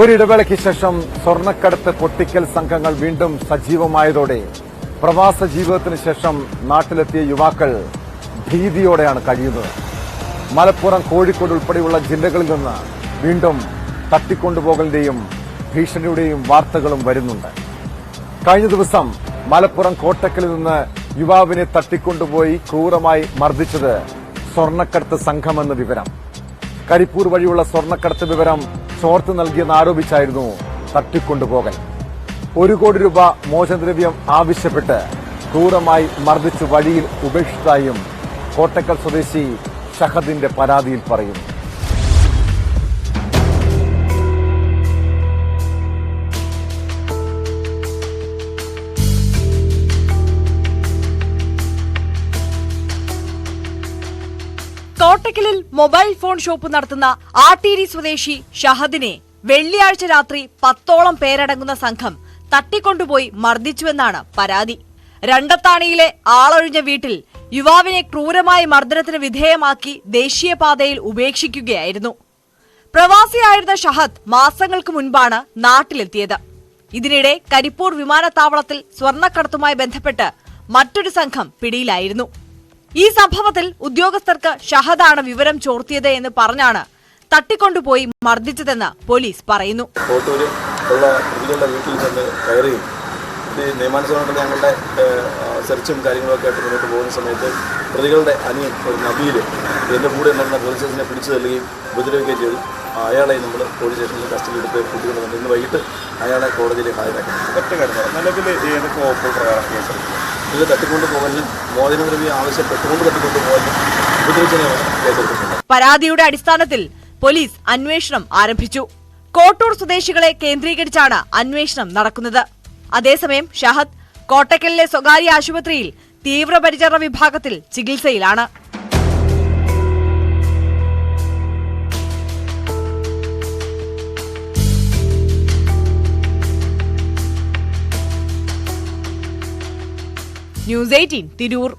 ഒരിടവേളയ്ക്ക് ശേഷം സ്വർണ്ണക്കടത്ത് പൊട്ടിക്കൽ സംഘങ്ങൾ വീണ്ടും സജീവമായതോടെ പ്രവാസ ജീവിതത്തിന് ശേഷം നാട്ടിലെത്തിയ യുവാക്കൾ ഭീതിയോടെയാണ് കഴിയുന്നത്. മലപ്പുറം, കോഴിക്കോട് ഉൾപ്പെടെയുള്ള ജില്ലകളിൽ നിന്ന് വീണ്ടും തട്ടിക്കൊണ്ടുപോകലിന്റെയും ഭീഷണിയുടെയും വാർത്തകളും വരുന്നുണ്ട്. കഴിഞ്ഞ ദിവസം മലപ്പുറം കോട്ടക്കലിൽ നിന്ന് യുവാവിനെ തട്ടിക്കൊണ്ടുപോയി ക്രൂരമായി മർദ്ദിച്ചത് സ്വർണ്ണക്കടത്ത് സംഘമെന്ന വിവരം. കരിപ്പൂർ വഴിയുള്ള സ്വർണ്ണക്കടത്ത് വിവരം ചോർത്ത് നൽകിയെന്ന് ആരോപിച്ചായിരുന്നു തട്ടിക്കൊണ്ടുപോകൽ. 1 കോടി രൂപ മോചനദ്രവ്യം ആവശ്യപ്പെട്ട് ക്രൂരമായി മർദ്ദിച്ച് വഴിയിൽ ഉപേക്ഷിച്ചതായും കോട്ടക്കൽ സ്വദേശി ഷഹദിന്റെ പരാതിയിൽ പറയുന്നു. കോട്ടക്കലിൽ മൊബൈൽ ഫോൺ ഷോപ്പ് നടത്തുന്ന ആട്ടീരി സ്വദേശി ഷഹദിനെ വെള്ളിയാഴ്ച രാത്രി 10ഓളം പേരടങ്ങുന്ന സംഘം തട്ടിക്കൊണ്ടുപോയി മർദ്ദിച്ചുവെന്നാണ് പരാതി. രണ്ടത്താണിയിലെ ആളൊഴിഞ്ഞ വീട്ടിൽ യുവാവിനെ ക്രൂരമായ മർദ്ദനത്തിന് വിധേയമാക്കി ദേശീയപാതയിൽ ഉപേക്ഷിക്കുകയായിരുന്നു. പ്രവാസിയായിരുന്ന ഷഹദ് മാസങ്ങൾക്ക് മുൻപാണ് നാട്ടിലെത്തിയത്. ഇതിനിടെ കരിപ്പൂർ വിമാനത്താവളത്തിൽ സ്വർണ്ണക്കടത്തുമായി ബന്ധപ്പെട്ട് മറ്റൊരു സംഘം പിടിയിലായിരുന്നു. ഈ സംഭവത്തിൽ ഉദ്യോഗസ്ഥർക്ക് ഷഹദാണ് വിവരം ചോർത്തിയത് എന്ന് പറഞ്ഞാണ് തട്ടിക്കൊണ്ടുപോയി മർദ്ദിച്ചതെന്ന് പോലീസ് പറയുന്നു. കോട്ടൂരിൽ ഉള്ള പ്രതികളുടെ വീട്ടിൽ നിന്ന് കയറി നിയമാനുസൃതമായിട്ട് ഞങ്ങളുടെ സെർച്ചും കാര്യങ്ങളൊക്കെ ആയിട്ട് മുന്നോട്ട് പോകുന്ന സമയത്ത് പ്രതികളുടെ അനിയൻ ഒരു നബീൽ എൻ്റെ കൂടെ നടന്ന പോലീസ് സ്റ്റേഷനെ പിടിച്ചു തള്ളുകയും ഉപദ്രവിക്കുകയും ചെയ്തു. അയാളെ നമ്മൾ പോലീസ് സ്റ്റേഷനിൽ കസ്റ്റഡി എടുത്ത് കൂട്ടിക്കൊണ്ടുവന്നു. ഇന്ന് വൈകിട്ട് അയാളെ കോടതിയിൽ ഹാജരാക്കി. ഇത് തട്ടിക്കൊണ്ടുപോകലിനും മോചനദ്രവ്യം ആവശ്യപ്പെട്ടുകൊണ്ട് തട്ടിക്കൊണ്ടുപോകലിനും ഉപദ്രവിച്ചതിനെയാണ് കേസെടുത്തിട്ടുണ്ട്. പരാതിയുടെ അടിസ്ഥാനത്തിൽ പോലീസ് അന്വേഷണം ആരംഭിച്ചു. കോട്ടൂർ സ്വദേശികളെ കേന്ദ്രീകരിച്ചാണ് അന്വേഷണം നടക്കുന്നത്. അതേസമയം ഷഹദ് കോട്ടക്കലിലെ സ്വകാര്യ ആശുപത്രിയിൽ തീവ്രപരിചരണ വിഭാഗത്തിൽ ചികിത്സയിലാണ്. ന്യൂസ് 18 തിരൂർ.